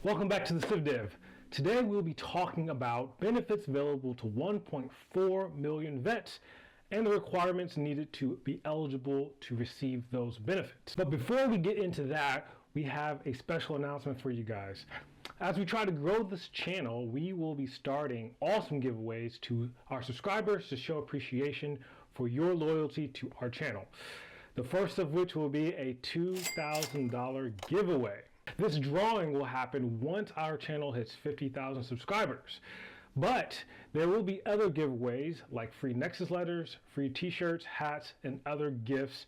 Welcome back to the CIVDIV. Today we'll be talking about benefits available to 1.4 million vets and the requirements needed to be eligible to receive those benefits. But before we get into that, we have a special announcement for you guys. As we try to grow this channel, we will be starting awesome giveaways to our subscribers to show appreciation for your loyalty to our channel. The first of which will be a $2,000 giveaway. This drawing will happen once our channel hits 50,000 subscribers. But there will be other giveaways like free Nexus letters, free t-shirts, hats, and other gifts.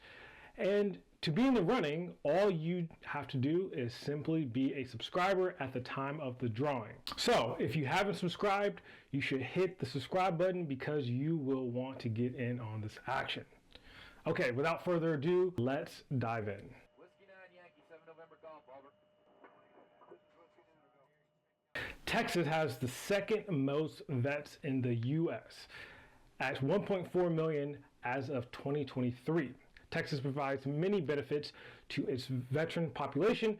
And to be in the running, all you have to do is simply be a subscriber at the time of the drawing. So if you haven't subscribed, you should hit the subscribe button because you will want to get in on this action. Okay, without further ado, let's dive in. Whiskey 9 Yankee 7 November Golf, over. Texas has the second most vets in the U.S. at 1.4 million as of 2023. Texas provides many benefits to its veteran population,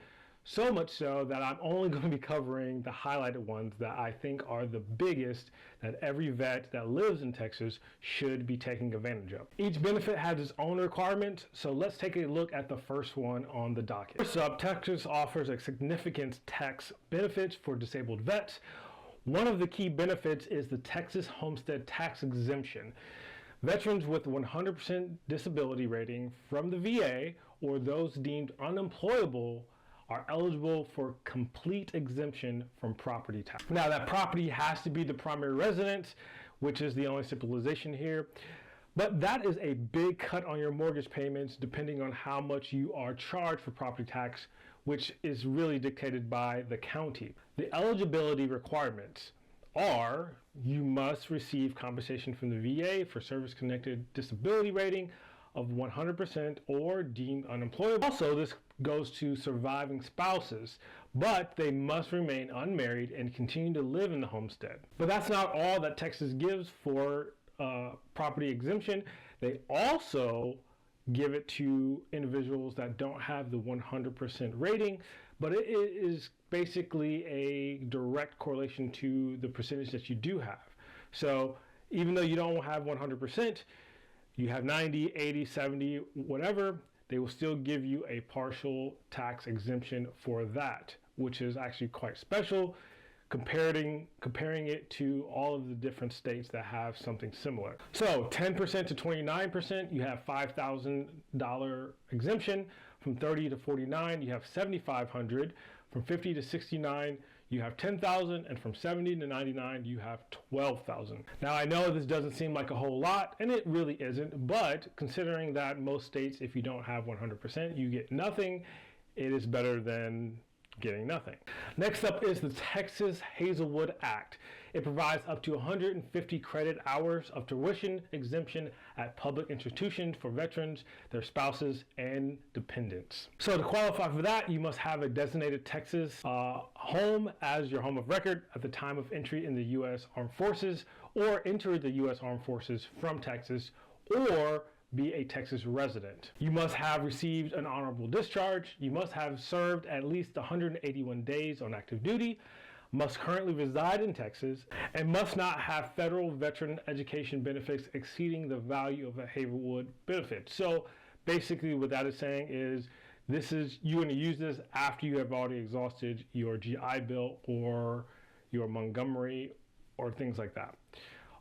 so much so that I'm only going to be covering the highlighted ones that I think are the biggest that every vet that lives in Texas should be taking advantage of. Each benefit has its own requirements, so let's take a look at the first one on the docket. First up, Texas offers a significant tax benefits for disabled vets. One of the key benefits is the Texas Homestead Tax Exemption. Veterans with 100% disability rating from the VA or those deemed unemployable are eligible for complete exemption from property tax. Now that property has to be the primary residence, which is the only stipulation here, but that is a big cut on your mortgage payments depending on how much you are charged for property tax, which is really dictated by the county. The eligibility requirements are you must receive compensation from the VA for service-connected disability rating of 100% or deemed unemployable. Also, this goes to surviving spouses, but they must remain unmarried and continue to live in the homestead. But that's not all that Texas gives for property exemption. They also give it to individuals that don't have the 100% rating, but it is basically a direct correlation to the percentage that you do have. So even though you don't have 100%, you have 90, 80, 70, whatever, they will still give you a partial tax exemption for that, which is actually quite special, comparing it to all of the different states that have something similar. So 10% to 29%, you have $5,000 exemption. From 30 to 49, you have $7,500. From 50 to 69, you have $10,000, and from 70 to 99, you have $12,000. Now I know this doesn't seem like a whole lot, and it really isn't, but considering that most states, if you don't have 100%, you get nothing, it is better than getting nothing. Next up is the Texas Hazelwood Act. It provides up to 150 credit hours of tuition exemption at public institutions for veterans, their spouses, and dependents. So to qualify for that, you must have a designated Texas home as your home of record at the time of entry in the U.S. Armed Forces, or enter the U.S. Armed Forces from Texas, or be a Texas resident. You must have received an honorable discharge. You must have served at least 181 days on active duty, must currently reside in Texas, and must not have federal veteran education benefits exceeding the value of a Hazelwood benefit. So basically what that is saying is you're going to use this after you have already exhausted your GI Bill or your Montgomery or things like that.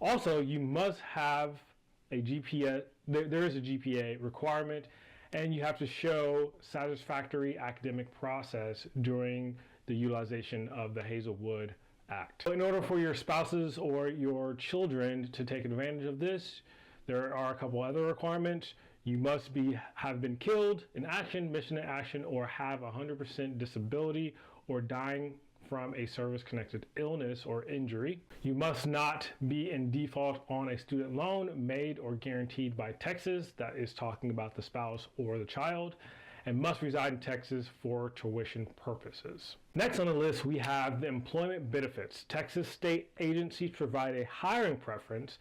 Also, you must have a GPA, there is a GPA requirement, and you have to show satisfactory academic process during the utilization of the Hazelwood Act. In order for your spouses or your children to take advantage of this, there are a couple other requirements. You must have been killed in action, mission in action, or have 100% disability or dying from a service-connected illness or injury. You must not be in default on a student loan made or guaranteed by Texas, that is talking about the spouse or the child, and must reside in Texas for tuition purposes. Next on the list, we have the employment benefits. Texas state agencies provide a hiring preference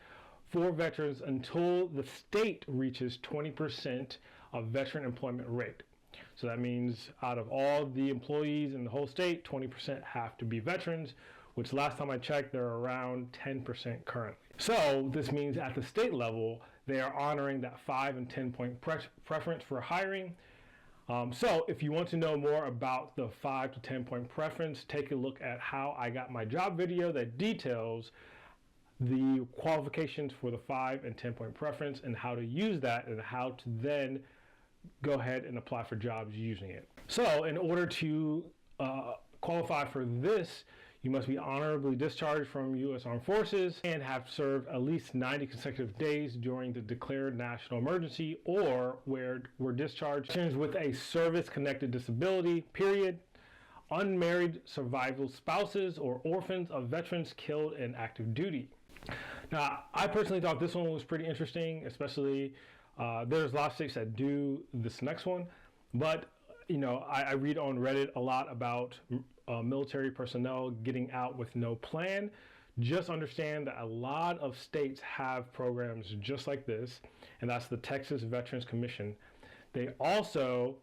for veterans until the state reaches 20% of veteran employment rate. So that means out of all the employees in the whole state, 20% have to be veterans, which last time I checked, they're around 10% currently. So this means at the state level, they are honoring that 5 and 10 point preference for hiring. So if you want to know more about the 5 to 10 point preference, take a look at How I Got My Job video that details the qualifications for the 5 and 10 point preference and how to use that and how to then go ahead and apply for jobs using it. So in order to qualify for this, you must be honorably discharged from U.S. Armed Forces and have served at least 90 consecutive days during the declared national emergency, or were discharged with a service-connected disability, period. Unmarried survival spouses or orphans of veterans killed in active duty. Now, I personally thought this one was pretty interesting, especially there's a lot of states that do this next one, but you know, I read on Reddit a lot about military personnel getting out with no plan. Just understand that a lot of states have programs just like this, and that's the Texas Veterans Commission. They also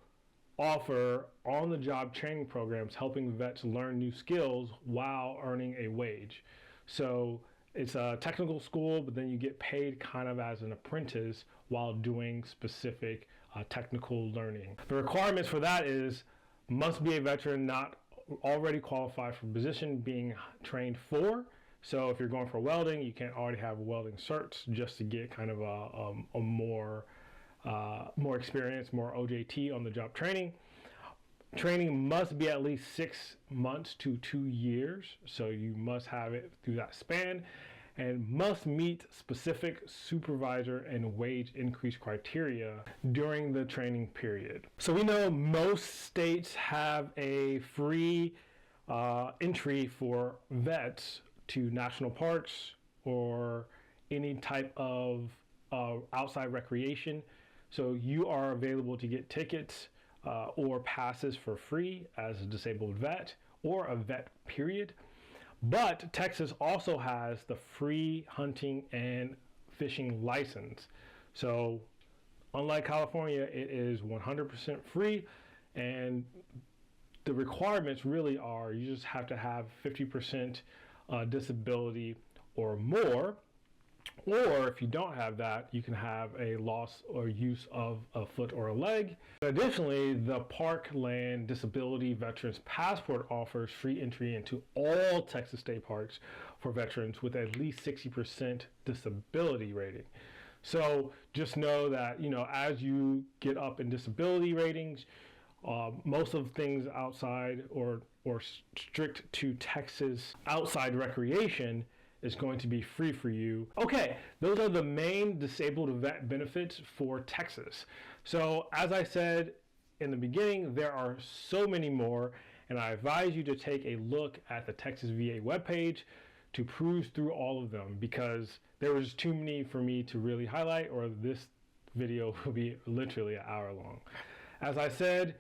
offer on-the-job training programs helping vets learn new skills while earning a wage. So it's a technical school, but then you get paid kind of as an apprentice while doing specific technical learning. The requirements for that is must be a veteran not already qualified for position being trained for. So if you're going for welding, you can't already have welding certs just to get kind of a more experience, more OJT on the job training. Training must be at least 6 months to 2 years. So you must have it through that span, and must meet specific supervisor and wage increase criteria during the training period. So we know most states have a free entry for vets to national parks or any type of outside recreation. So you are available to get tickets or passes for free as a disabled vet or a vet, period. But Texas also has the free hunting and fishing license. So unlike California, it is 100% free, and the requirements really are you just have to have 50% disability or more, or if you don't have that, you can have a loss or use of a foot or a leg. Additionally, the Parkland Disability Veterans Passport offers free entry into all Texas state parks for veterans with at least 60% disability rating. So just know that, you know, as you get up in disability ratings, most of things outside or strict to Texas outside recreation is going to be free for you. Okay, those are the main disabled vet benefits for Texas. So as I said in the beginning, there are so many more, and I advise you to take a look at the Texas VA webpage to peruse through all of them, because there was too many for me to really highlight, or this video will be literally an hour long. As I said,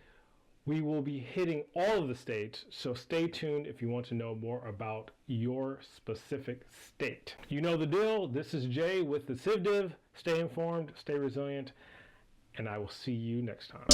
we will be hitting all of the states, so stay tuned if you want to know more about your specific state. You know the deal. This is Jay with TheCivDiv. Stay informed, stay resilient, and I will see you next time.